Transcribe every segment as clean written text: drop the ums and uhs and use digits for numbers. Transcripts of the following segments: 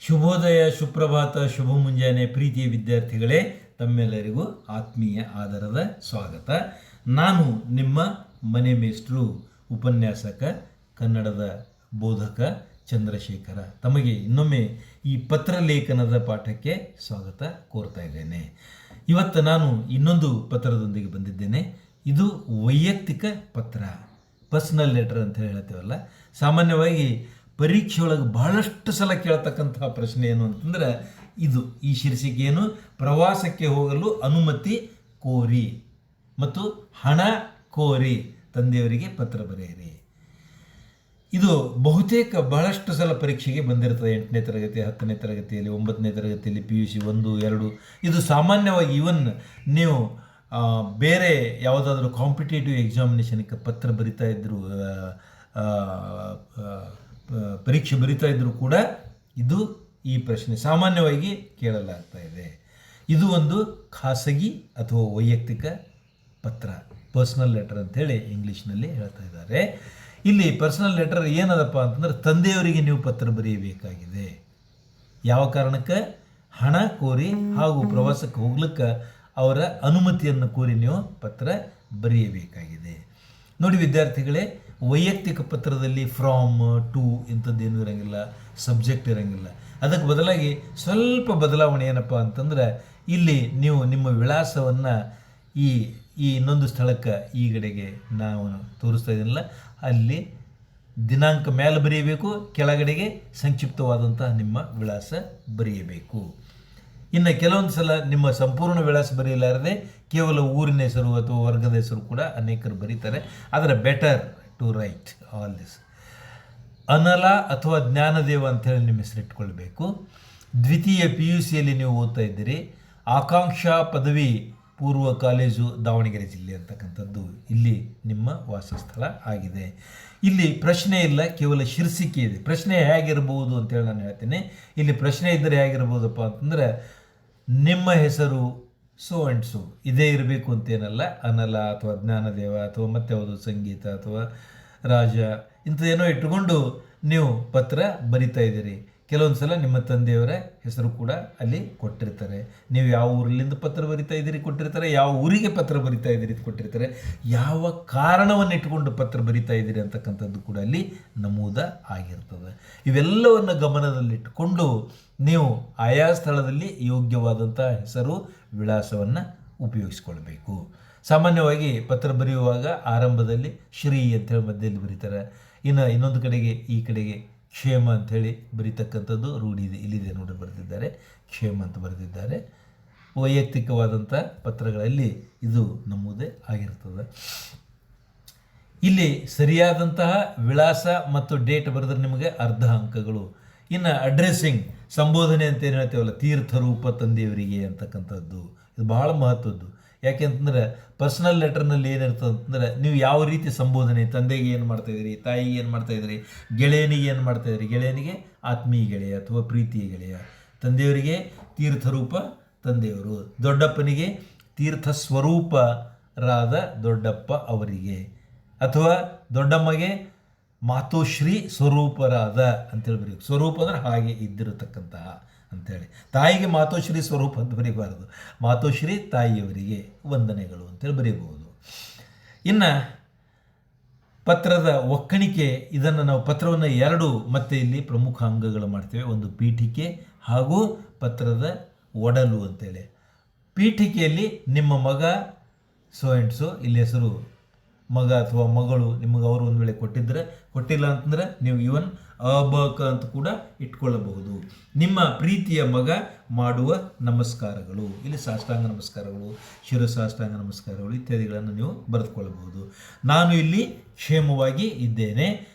ಶುಭೋದಯ, ಸುಪ್ರಭಾತ, ಶುಭ ಮುಂಜಾನೆ ಪ್ರೀತಿಯ ವಿದ್ಯಾರ್ಥಿಗಳೇ, ತಮ್ಮೆಲ್ಲರಿಗೂ ಆತ್ಮೀಯ ಆದರದ ಸ್ವಾಗತ. ನಾನು ನಿಮ್ಮ ಮನೆ ಮೇಷ್ಟ್ರು, ಉಪನ್ಯಾಸಕ, ಕನ್ನಡದ ಬೋಧಕ ಚಂದ್ರಶೇಖರ. ತಮಗೆ ಇನ್ನೊಮ್ಮೆ ಈ ಪತ್ರಲೇಖನದ ಪಾಠಕ್ಕೆ ಸ್ವಾಗತ ಕೋರ್ತಾ ಇದ್ದೇನೆ. ಇವತ್ತು ನಾನು ಇನ್ನೊಂದು ಪತ್ರದೊಂದಿಗೆ ಬಂದಿದ್ದೇನೆ. ಇದು ವೈಯಕ್ತಿಕ ಪತ್ರ, ಪರ್ಸನಲ್ ಲೆಟರ್ ಅಂತ ಹೇಳ್ತೇವಲ್ಲ. ಸಾಮಾನ್ಯವಾಗಿ ಪರೀಕ್ಷೆ ಒಳಗೆ ಬಹಳಷ್ಟು ಸಲ ಕೇಳ್ತಕ್ಕಂತಹ ಪ್ರಶ್ನೆ ಏನು ಅಂತಂದ್ರೆ ಈ ಶೀರ್ಷಿಕೆ ಏನು, ಪ್ರವಾಸಕ್ಕೆ ಹೋಗಲು ಅನುಮತಿ ಕೋರಿ ಮತ್ತು ಹಣ ಕೋರಿ ತಂದೆಯವರಿಗೆ ಪತ್ರ ಬರೆಯಿರಿ. ಇದು ಬಹುತೇಕ ಬಹಳಷ್ಟು ಸಲ ಪರೀಕ್ಷೆಗೆ ಬಂದಿರ್ತದೆ. 8ನೇ ತರಗತಿ, 10ನೇ ತರಗತಿಯಲ್ಲಿ, 9ನೇ ತರಗತಿಯಲ್ಲಿ, PUC 1, 2. ಇದು ಸಾಮಾನ್ಯವಾಗಿ ಇವನ್ ನೀವು ಬೇರೆ ಯಾವುದಾದ್ರೂ ಕಾಂಪಿಟೇಟಿವ್ ಎಕ್ಸಾಮಿನೇಷನ್ಗೆ ಪತ್ರ ಬರಿತಾ ಇದ್ರು, ಪರೀಕ್ಷೆ ಬರಿತಾ ಇದ್ದರೂ ಕೂಡ ಈ ಪ್ರಶ್ನೆ ಸಾಮಾನ್ಯವಾಗಿ ಕೇಳಲಾಗ್ತಾ ಇದೆ. ಇದು ಒಂದು ಖಾಸಗಿ ಅಥವಾ ವೈಯಕ್ತಿಕ ಪತ್ರ, ಪರ್ಸನಲ್ ಲೆಟರ್ ಅಂತೇಳಿ ಇಂಗ್ಲೀಷ್ನಲ್ಲಿ ಹೇಳ್ತಾ ಇದ್ದಾರೆ. ಇಲ್ಲಿ ಪರ್ಸನಲ್ ಲೆಟರ್ ಏನದಪ್ಪ ಅಂತಂದ್ರೆ, ತಂದೆಯವರಿಗೆ ನೀವು ಪತ್ರ ಬರೆಯಬೇಕಾಗಿದೆ. ಯಾವ ಕಾರಣಕ್ಕೆ? ಹಣ ಕೋರಿ ಹಾಗೂ ಪ್ರವಾಸಕ್ಕೆ ಹೋಗ್ಲಿಕ್ಕೆ ಅವರ ಅನುಮತಿಯನ್ನು ಕೋರಿ ನೀವು ಪತ್ರ ಬರೆಯಬೇಕಾಗಿದೆ. ನೋಡಿ ವಿದ್ಯಾರ್ಥಿಗಳೇ, ವೈಯಕ್ತಿಕ ಪತ್ರದಲ್ಲಿ ಫ್ರಾಮ್, ಟು ಇಂಥದ್ದೇನೂ ಇರೋಂಗಿಲ್ಲ, ಸಬ್ಜೆಕ್ಟ್ ಇರೋಂಗಿಲ್ಲ. ಅದಕ್ಕೆ ಬದಲಾಗಿ ಸ್ವಲ್ಪ ಬದಲಾವಣೆ ಏನಪ್ಪ ಅಂತಂದ್ರೆ, ಇಲ್ಲಿ ನೀವು ನಿಮ್ಮ ವಿಳಾಸವನ್ನು ಈ ಇನ್ನೊಂದು ಸ್ಥಳಕ್ಕೆ ಈ ಕಡೆಗೆ ನಾವು ತೋರಿಸ್ತಾ ಇದ್ದೀನಲ್ಲ, ಅಲ್ಲಿ ದಿನಾಂಕ ಮೇಲೆ ಬರೆಯಬೇಕು, ಕೆಳಗಡೆಗೆ ಸಂಕ್ಷಿಪ್ತವಾದಂತಹ ನಿಮ್ಮ ವಿಳಾಸ ಬರೆಯಬೇಕು. ಇನ್ನು ಕೆಲವೊಂದು ಸಲ ನಿಮ್ಮ ಸಂಪೂರ್ಣ ವಿಳಾಸ ಬರೆಯಲಾರದೆ ಕೇವಲ ಊರಿನ ಹೆಸರು ಅಥವಾ ವರ್ಗದ ಹೆಸರು ಕೂಡ ಅನೇಕರು ಬರೀತಾರೆ. ಆದರೆ better to write all this. ಅನಲ ಅಥವಾ ಜ್ಞಾನದೇವ ಅಂಥೇಳಿ ನಿಮ್ಮ ಹೆಸರಿಟ್ಕೊಳ್ಬೇಕು. ದ್ವಿತೀಯ PUCಯಲ್ಲಿ ನೀವು ಓದ್ತಾ ಇದ್ದೀರಿ. ಆಕಾಂಕ್ಷಾ ಪದವಿ ಪೂರ್ವ ಕಾಲೇಜು, ದಾವಣಗೆರೆ ಜಿಲ್ಲೆ ಅಂತಕ್ಕಂಥದ್ದು ಇಲ್ಲಿ ನಿಮ್ಮ ವಾಸಸ್ಥಳ ಆಗಿದೆ. ಇಲ್ಲಿ ಪ್ರಶ್ನೆ ಇಲ್ಲ, ಕೇವಲ ಶೀರ್ಷಿಕೆ ಇದೆ. ಪ್ರಶ್ನೆ ಹೇಗಿರ್ಬೋದು ಅಂತೇಳಿ ನಾನು ಹೇಳ್ತೇನೆ. ಇಲ್ಲಿ ಪ್ರಶ್ನೆ ಇದ್ದರೆ ಹೇಗಿರ್ಬೋದಪ್ಪ ಅಂತಂದರೆ, ನಿಮ್ಮ ಹೆಸರು ಸೋ ಆ್ಯಂಡ್ ಸೋ ಇದೇ ಇರಬೇಕು ಅಂತೇನಲ್ಲ. ಅನಲ ಅಥವಾ ಜ್ಞಾನದೇವ ಅಥವಾ ಮತ್ತೆ ಯಾವುದು ಸಂಗೀತ ಅಥವಾ ರಾಜ ಇಂಥದ್ದೇನೋ ಇಟ್ಟುಕೊಂಡು ನೀವು ಪತ್ರ ಬರಿತಾ ಇದ್ದೀರಿ. ಕೆಲವೊಂದು ಸಲ ನಿಮ್ಮ ತಂದೆಯವರ ಹೆಸರು ಕೂಡ ಅಲ್ಲಿ ಕೊಟ್ಟಿರ್ತಾರೆ. ನೀವು ಯಾವ ಊರಲ್ಲಿಂದ ಪತ್ರ ಬರಿತಾ ಇದ್ದೀರಿ ಕೊಟ್ಟಿರ್ತಾರೆ, ಯಾವ ಊರಿಗೆ ಪತ್ರ ಬರಿತಾ ಇದ್ದೀರಿ ಕೊಟ್ಟಿರ್ತಾರೆ, ಯಾವ ಕಾರಣವನ್ನು ಇಟ್ಟುಕೊಂಡು ಪತ್ರ ಬರಿತಾ ಇದ್ದೀರಿ ಅಂತಕ್ಕಂಥದ್ದು ಕೂಡ ಅಲ್ಲಿ ನಮೂದ ಆಗಿರ್ತದೆ. ಇವೆಲ್ಲವನ್ನು ಗಮನದಲ್ಲಿಟ್ಟುಕೊಂಡು ನೀವು ಆಯಾ ಸ್ಥಳದಲ್ಲಿ ಯೋಗ್ಯವಾದಂಥ ಹೆಸರು, ವಿಳಾಸವನ್ನು ಉಪಯೋಗಿಸ್ಕೊಳ್ಬೇಕು. ಸಾಮಾನ್ಯವಾಗಿ ಪತ್ರ ಬರೆಯುವಾಗ ಆರಂಭದಲ್ಲಿ ಶ್ರೀ ಅಂಥೇಳಿ ಮಧ್ಯದಲ್ಲಿ ಬರೀತಾರೆ. ಇನ್ನೊಂದು ಕಡೆಗೆ ಈ ಕಡೆಗೆ ಕ್ಷೇಮ ಅಂಥೇಳಿ ಬರೀತಕ್ಕಂಥದ್ದು ರೂಢಿ ಇದೆ. ಇಲ್ಲಿದೆ ನೋಡಿ, ಬರೆದಿದ್ದಾರೆ, ಕ್ಷೇಮ ಅಂತ ಬರೆದಿದ್ದಾರೆ. ವೈಯಕ್ತಿಕವಾದಂಥ ಪತ್ರಗಳಲ್ಲಿ ಇದು ನಮೂದೆ ಆಗಿರ್ತದೆ. ಇಲ್ಲಿ ಸರಿಯಾದಂತಹ ವಿಳಾಸ ಮತ್ತು ಡೇಟ್ ಬರೆದ್ರೆ ನಿಮಗೆ ಅರ್ಧ ಅಂಕಗಳು. ಇನ್ನು ಅಡ್ರೆಸ್ಸಿಂಗ್, ಸಂಬೋಧನೆ ಅಂತ ಏನು ಹೇಳ್ತೇವಲ್ಲ, ತೀರ್ಥರೂಪ ತಂದೆಯವರಿಗೆ ಅಂತಕ್ಕಂಥದ್ದು, ಇದು ಬಹಳ ಮಹತ್ವದ್ದು. ಯಾಕೆ ಅಂತಂದ್ರೆ ಪರ್ಸನಲ್ ಲೆಟರ್ನಲ್ಲಿ ಏನಿರ್ತದೆ ಅಂತಂದ್ರೆ, ನೀವು ಯಾವ ರೀತಿ ಸಂಬೋಧನೆ, ತಂದೆಗೆ ಏನು ಮಾಡ್ತಾಯಿದ್ದೀರಿ, ತಾಯಿಗೆ ಏನು ಮಾಡ್ತಾಯಿದ್ದೀರಿ, ಗೆಳೆಯನಿಗೆ ಏನು ಮಾಡ್ತಾಯಿದ್ದೀರಿ, ಗೆಳೆಯನಿಗೆ ಆತ್ಮೀಯ ಗೆಳೆಯ ಅಥವಾ ಪ್ರೀತಿಯ ಗೆಳೆಯ, ತಂದೆಯವರಿಗೆ ತೀರ್ಥರೂಪ ತಂದೆಯವರು, ದೊಡ್ಡಪ್ಪನಿಗೆ ತೀರ್ಥ ಸ್ವರೂಪರಾದ ದೊಡ್ಡಪ್ಪ ಅವರಿಗೆ, ಅಥವಾ ದೊಡ್ಡಮ್ಮಗೆ ಮಾತೋಶ್ರೀ ಸ್ವರೂಪರಾದ ಅಂತೇಳಿ ಬರೀ. ಸ್ವರೂಪ ಅಂದರೆ ಹಾಗೆ ಇದ್ದಿರತಕ್ಕಂತಹ ಅಂಥೇಳಿ. ತಾಯಿಗೆ ಮಾತೋಶ್ರೀ ಸ್ವರೂಪ ಅಂತ ಬರೀಬಾರದು, ಮಾತೋಶ್ರೀ ತಾಯಿಯವರಿಗೆ ವಂದನೆಗಳು ಅಂತೇಳಿ ಬರೀಬಹುದು. ಇನ್ನು ಪತ್ರದ ಒಕ್ಕಣಿಕೆ, ಇದನ್ನು ನಾವು ಪತ್ರವನ್ನು 2 ಮತ್ತೆ ಇಲ್ಲಿ ಪ್ರಮುಖ ಅಂಗಗಳು ಮಾಡ್ತೇವೆ. ಒಂದು ಪೀಠಿಕೆ ಹಾಗೂ ಪತ್ರದ ಒಡಲು ಅಂತೇಳಿ. ಪೀಠಿಕೆಯಲ್ಲಿ ನಿಮ್ಮ ಮಗ ಸೋ ಆ್ಯಂಡ್ ಸೋ, ಇಲ್ಲಿ ಹೆಸರು ಮಗ ಅಥವಾ ಮಗಳು, ನಿಮಗೆ ಅವರು ಒಂದು ವೇಳೆ ಕೊಟ್ಟಿಲ್ಲ ಅಂತಂದರೆ ನೀವು ಇವನ್ ಅಬಕ ಅಂತ ಕೂಡ ಇಟ್ಕೊಳ್ಳಬಹುದು. ನಿಮ್ಮ ಪ್ರೀತಿಯ ಮಗ ಮಾಡುವ ನಮಸ್ಕಾರಗಳು, ಇಲ್ಲಿ ಸಾಷ್ಟಾಂಗ ನಮಸ್ಕಾರಗಳು, ಶಿರಸಾಷ್ಟಾಂಗ ನಮಸ್ಕಾರಗಳು ಇತ್ಯಾದಿಗಳನ್ನು ನೀವು ಬರೆದುಕೊಳ್ಳಬಹುದು. ನಾನು ಇಲ್ಲಿ ಕ್ಷೇಮವಾಗಿ ಇದ್ದೇನೆ,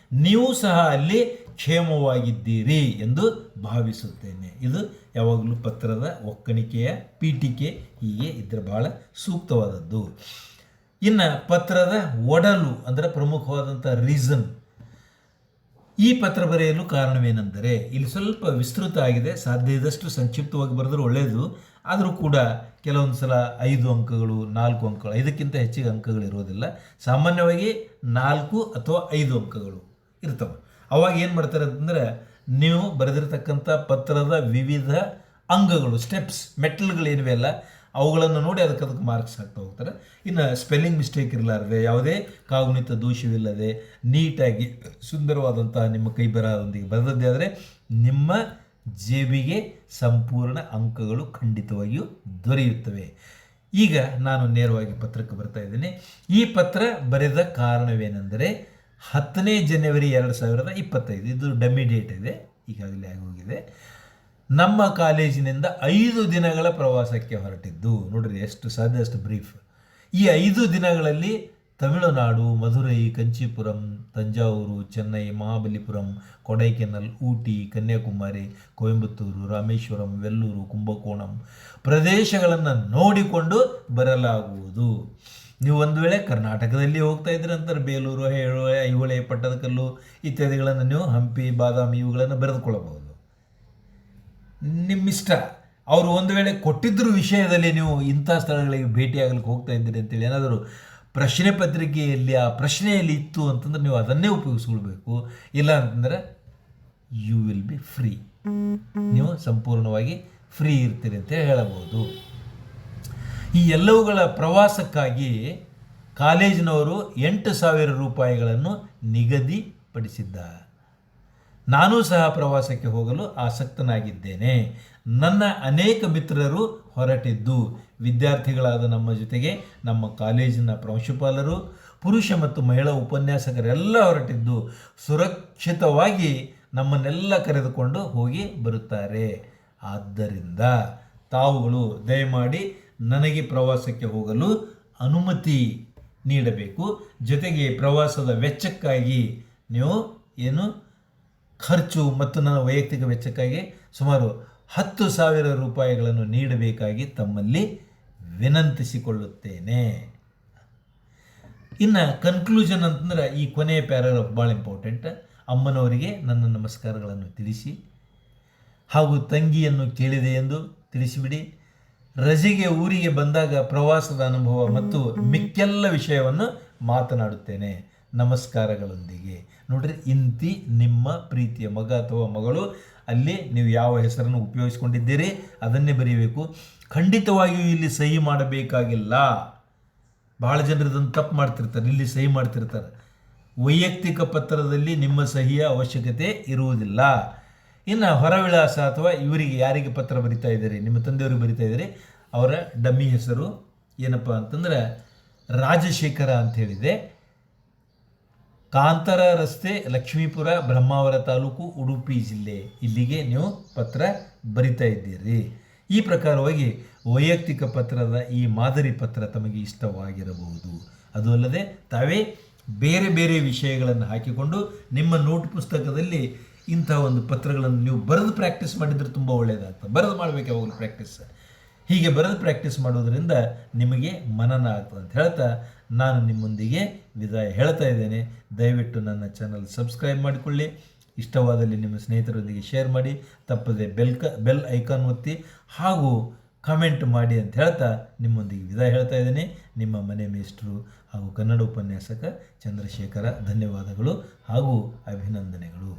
ನೀವು ಸಹ ಅಲ್ಲಿ ಕ್ಷೇಮವಾಗಿದ್ದೀರಿ ಎಂದು ಭಾವಿಸುತ್ತೇನೆ. ಇದು ಯಾವಾಗಲೂ ಪತ್ರದ ಒಕ್ಕಣಿಕೆಯ ಪೀಠಿಕೆ ಹೀಗೆ ಇದ್ದರೆ ಬಹಳ ಸೂಕ್ತವಾದದ್ದು. ಇನ್ನು ಪತ್ರದ ಒಡಲು ಅಂದರೆ ಪ್ರಮುಖವಾದಂಥ ರೀಸನ್. ಈ ಪತ್ರ ಬರೆಯಲು ಕಾರಣವೇನೆಂದರೆ, ಇಲ್ಲಿ ಸ್ವಲ್ಪ ವಿಸ್ತೃತ ಆಗಿದೆ, ಸಾಧ್ಯ ಇದ್ದಷ್ಟು ಸಂಕ್ಷಿಪ್ತವಾಗಿ ಬರೆದ್ರೆ ಒಳ್ಳೆಯದು. ಆದರೂ ಕೂಡ ಕೆಲವೊಂದು ಸಲ 5 ಅಂಕಗಳು, 4 ಅಂಕಗಳು, 5ಕ್ಕಿಂತ ಹೆಚ್ಚಿಗೆ ಅಂಕಗಳು ಇರೋದಿಲ್ಲ. ಸಾಮಾನ್ಯವಾಗಿ 4 ಅಥವಾ 5 ಅಂಕಗಳು ಇರ್ತವೆ. ಅವಾಗ ಏನು ಮಾಡ್ತಾರೆ ಅಂತಂದರೆ, ನೀವು ಬರೆದಿರ್ತಕ್ಕಂಥ ಪತ್ರದ ವಿವಿಧ ಅಂಗಗಳು, ಸ್ಟೆಪ್ಸ್, ಮೆಟ್ಲ್ಗಳೇನಿವೆ ಅಲ್ಲ ಅವುಗಳನ್ನು ನೋಡಿ ಅದಕ್ಕೆ ಮಾರ್ಕ್ಸ್ ಹಾಕ್ತಾ ಹೋಗ್ತಾರೆ. ಇನ್ನು ಸ್ಪೆಲ್ಲಿಂಗ್ ಮಿಸ್ಟೇಕ್ ಇರಲಾರದೆ, ಯಾವುದೇ ಕಾಗುಣಿತ ದೋಷವಿಲ್ಲದೆ ನೀಟಾಗಿ ಸುಂದರವಾದಂತಹ ನಿಮ್ಮ ಕೈ ಬರಹದೊಂದಿಗೆ ಬರೆದದ್ದೇ ಆದರೆ ನಿಮ್ಮ ಜೇಬಿಗೆ ಸಂಪೂರ್ಣ ಅಂಕಗಳು ಖಂಡಿತವಾಗಿಯೂ ದೊರೆಯುತ್ತವೆ. ಈಗ ನಾನು ನೇರವಾಗಿ ಪತ್ರಕ್ಕೆ ಬರ್ತಾ ಇದ್ದೀನಿ. ಈ ಪತ್ರ ಬರೆದ ಕಾರಣವೇನೆಂದರೆ 10ನೇ ಜನವರಿ 2025, ಇದು ಡಮ್ಮಿ ಡೇಟ್ ಇದೆ, ಈಗಾಗಲೇ ಆಗೋಗಿದೆ. ನಮ್ಮ ಕಾಲೇಜಿನಿಂದ 5 ದಿನಗಳ ಪ್ರವಾಸಕ್ಕೆ ಹೊರಟಿದ್ದು. ನೋಡ್ರಿ ಎಷ್ಟು ಸಾಧ್ಯ ಅಷ್ಟು ಬ್ರೀಫ್. ಈ 5 ದಿನಗಳಲ್ಲಿ ತಮಿಳುನಾಡು, ಮಧುರೈ, ಕಂಚೀಪುರಂ, ತಂಜಾವೂರು, ಚೆನ್ನೈ, ಮಹಾಬಲಿಪುರಂ, ಕೊಡೈಕೆನಲ್, ಊಟಿ, ಕನ್ಯಾಕುಮಾರಿ, ಕೊಯಂಬತ್ತೂರು, ರಾಮೇಶ್ವರಂ, ವೆಲ್ಲೂರು, ಕುಂಭಕೋಣಂ ಪ್ರದೇಶಗಳನ್ನು ನೋಡಿಕೊಂಡು ಬರಲಾಗುವುದು. ನೀವು ಒಂದು ವೇಳೆ ಕರ್ನಾಟಕದಲ್ಲಿ ಹೋಗ್ತಾ ಇದ್ರೆ ಅಂತಾರೆ ಬೇಲೂರು, ಐಹೊಳೆ, ಪಟ್ಟದಕಲ್ಲು ಇತ್ಯಾದಿಗಳನ್ನು ನೀವು ಹಂಪಿ, ಬಾದಾಮಿ ಇವುಗಳನ್ನು ಬರೆದುಕೊಳ್ಳಬಹುದು, ನಿಮ್ಮಿಷ್ಟ. ಅವರು ಒಂದು ವೇಳೆ ಕೊಟ್ಟಿದ್ದರೂ ವಿಷಯದಲ್ಲಿ ನೀವು ಇಂಥ ಸ್ಥಳಗಳಿಗೆ ಭೇಟಿಯಾಗಲಿಕ್ಕೆ ಹೋಗ್ತಾ ಇದ್ದೀರಿ ಅಂತೇಳಿ ಏನಾದರೂ ಪ್ರಶ್ನೆ ಪತ್ರಿಕೆಯಲ್ಲಿ ಆ ಪ್ರಶ್ನೆಯಲ್ಲಿ ಇತ್ತು ಅಂತಂದ್ರೆ ನೀವು ಅದನ್ನೇ ಉಪಯೋಗಿಸ್ಕೊಳ್ಬೇಕು. ಇಲ್ಲ ಅಂತಂದರೆ ಯು ವಿಲ್ ಬಿ ಫ್ರೀ, ನೀವು ಸಂಪೂರ್ಣವಾಗಿ ಫ್ರೀ ಇರ್ತೀರಿ ಅಂತ ಹೇಳಬಹುದು. ಈ ಎಲ್ಲವುಗಳ ಪ್ರವಾಸಕ್ಕಾಗಿ ಕಾಲೇಜಿನವರು 8,000 ರೂಪಾಯಿಗಳನ್ನು ನಿಗದಿಪಡಿಸಿದ್ದಾರೆ. ನಾನೂ ಸಹ ಪ್ರವಾಸಕ್ಕೆ ಹೋಗಲು ಆಸಕ್ತನಾಗಿದ್ದೇನೆ. ನನ್ನ ಅನೇಕ ಮಿತ್ರರು ಹೊರಟಿದ್ದು, ವಿದ್ಯಾರ್ಥಿಗಳಾದ ನಮ್ಮ ಜೊತೆಗೆ ನಮ್ಮ ಕಾಲೇಜಿನ ಪ್ರಾಂಶುಪಾಲರು, ಪುರುಷ ಮತ್ತು ಮಹಿಳಾ ಉಪನ್ಯಾಸಕರೆಲ್ಲ ಹೊರಟಿದ್ದು ಸುರಕ್ಷಿತವಾಗಿ ನಮ್ಮನ್ನೆಲ್ಲ ಕರೆದುಕೊಂಡು ಹೋಗಿ ಬರುತ್ತಾರೆ. ಆದ್ದರಿಂದ ತಾವುಗಳು ದಯಮಾಡಿ ನನಗೆ ಪ್ರವಾಸಕ್ಕೆ ಹೋಗಲು ಅನುಮತಿ ನೀಡಬೇಕು. ಜೊತೆಗೆ ಪ್ರವಾಸದ ವೆಚ್ಚಕ್ಕಾಗಿ ನೀವು ಖರ್ಚು ಮತ್ತು ನನ್ನ ವೈಯಕ್ತಿಕ ವೆಚ್ಚಕ್ಕಾಗಿ ಸುಮಾರು 10,000 ರೂಪಾಯಿಗಳನ್ನು ನೀಡಬೇಕಾಗಿ ತಮ್ಮಲ್ಲಿ ವಿನಂತಿಸಿಕೊಳ್ಳುತ್ತೇನೆ. ಇನ್ನು ಕನ್ಕ್ಲೂಷನ್ ಅಂತಂದ್ರೆ ಈ ಕೊನೆಯ ಪ್ಯಾರಾಗ್ರಾಫ್ ಭಾಳ ಇಂಪಾರ್ಟೆಂಟ್. ಅಮ್ಮನವರಿಗೆ ನನ್ನ ನಮಸ್ಕಾರಗಳನ್ನು ತಿಳಿಸಿ ಹಾಗೂ ತಂಗಿಯನ್ನು ಕೇಳಿದೆ ಎಂದು ತಿಳಿಸಿಬಿಡಿ. ರಜೆಗೆ ಊರಿಗೆ ಬಂದಾಗ ಪ್ರವಾಸದ ಅನುಭವ ಮತ್ತು ಮಿಕ್ಕೆಲ್ಲ ವಿಷಯವನ್ನು ಮಾತನಾಡುತ್ತೇನೆ. ನಮಸ್ಕಾರಗಳೊಂದಿಗೆ. ನೋಡ್ರಿ, ಇಂತಿ ನಿಮ್ಮ ಪ್ರೀತಿಯ ಮಗ ಅಥವಾ ಮಗಳು. ಅಲ್ಲಿ ನೀವು ಯಾವ ಹೆಸರನ್ನು ಉಪಯೋಗಿಸ್ಕೊಂಡಿದ್ದೀರಿ ಅದನ್ನೇ ಬರೀಬೇಕು. ಖಂಡಿತವಾಗಿಯೂ ಇಲ್ಲಿ ಸಹಿ ಮಾಡಬೇಕಾಗಿಲ್ಲ. ಭಾಳ ಜನರು ಇದನ್ನು ತಪ್ಪು ಮಾಡ್ತಿರ್ತಾರೆ, ಇಲ್ಲಿ ಸಹಿ ಮಾಡ್ತಿರ್ತಾರೆ. ವೈಯಕ್ತಿಕ ಪತ್ರದಲ್ಲಿ ನಿಮ್ಮ ಸಹಿಯ ಅವಶ್ಯಕತೆ ಇರುವುದಿಲ್ಲ. ಇನ್ನು ಹೊರವಿಳಾಸ ಅಥವಾ ಇವರಿಗೆ ಯಾರಿಗೆ ಪತ್ರ ಬರಿತಾ ಇದ್ದೀರಿ, ನಿಮ್ಮ ತಂದೆಯವ್ರಿಗೆ ಬರಿತಾ ಇದ್ದೀರಿ, ಅವರ ಡಮ್ಮಿ ಹೆಸರು ಏನಪ್ಪ ಅಂತಂದ್ರೆ ರಾಜಶೇಖರ ಅಂತ ಹೇಳಿದೆ. ಕಾಂತರ ರಸ್ತೆ, ಲಕ್ಷ್ಮೀಪುರ, ಬ್ರಹ್ಮಾವರ ತಾಲೂಕು, ಉಡುಪಿ ಜಿಲ್ಲೆ. ಇಲ್ಲಿಗೆ ನೀವು ಪತ್ರ ಬರಿತಾ ಇದ್ದೀರಿ. ಈ ಪ್ರಕಾರವಾಗಿ ವೈಯಕ್ತಿಕ ಪತ್ರದ ಈ ಮಾದರಿ ಪತ್ರ ತಮಗೆ ಇಷ್ಟವಾಗಿರಬಹುದು. ಅದು ಅಲ್ಲದೆ ತಾವೇ ಬೇರೆ ಬೇರೆ ವಿಷಯಗಳನ್ನು ಹಾಕಿಕೊಂಡು ನಿಮ್ಮ ನೋಟ್ ಪುಸ್ತಕದಲ್ಲಿ ಇಂಥ ಒಂದು ಪತ್ರಗಳನ್ನು ನೀವು ಬರೆದು ಪ್ರಾಕ್ಟೀಸ್ ಮಾಡಿದರೆ ತುಂಬ ಒಳ್ಳೆಯದಾಗ್ತದೆ. ಬರೆದು ಮಾಡಬೇಕು ಯಾವಾಗಲೂ ಪ್ರಾಕ್ಟೀಸ್. ಹೀಗೆ ಬರೆದು ಪ್ರಾಕ್ಟೀಸ್ ಮಾಡೋದರಿಂದ ನಿಮಗೆ ಮನನ ಆಗ್ತದೆ ಅಂತ ಹೇಳ್ತಾ ನಾನು ನಿಮ್ಮೊಂದಿಗೆ ವಿದಾಯ ಹೇಳ್ತಾ ಇದ್ದೇನೆ. ದಯವಿಟ್ಟು ನನ್ನ ಚಾನಲ್ ಸಬ್ಸ್ಕ್ರೈಬ್ ಮಾಡಿಕೊಳ್ಳಿ. ಇಷ್ಟವಾದಲ್ಲಿ ನಿಮ್ಮ ಸ್ನೇಹಿತರೊಂದಿಗೆ ಶೇರ್ ಮಾಡಿ. ತಪ್ಪದೆ ಬೆಲ್ ಐಕಾನ್ ಒತ್ತಿ ಹಾಗೂ ಕಮೆಂಟ್ ಮಾಡಿ ಅಂತ ಹೇಳ್ತಾ ನಿಮ್ಮೊಂದಿಗೆ ವಿದಾಯ ಹೇಳ್ತಾ ಇದ್ದೇನೆ. ನಿಮ್ಮ ಮನೆ ಮೇಷ್ಟ್ರು ಹಾಗೂ ಕನ್ನಡ ಉಪನ್ಯಾಸಕ ಚಂದ್ರಶೇಖರ. ಧನ್ಯವಾದಗಳು ಹಾಗೂ ಅಭಿನಂದನೆಗಳು.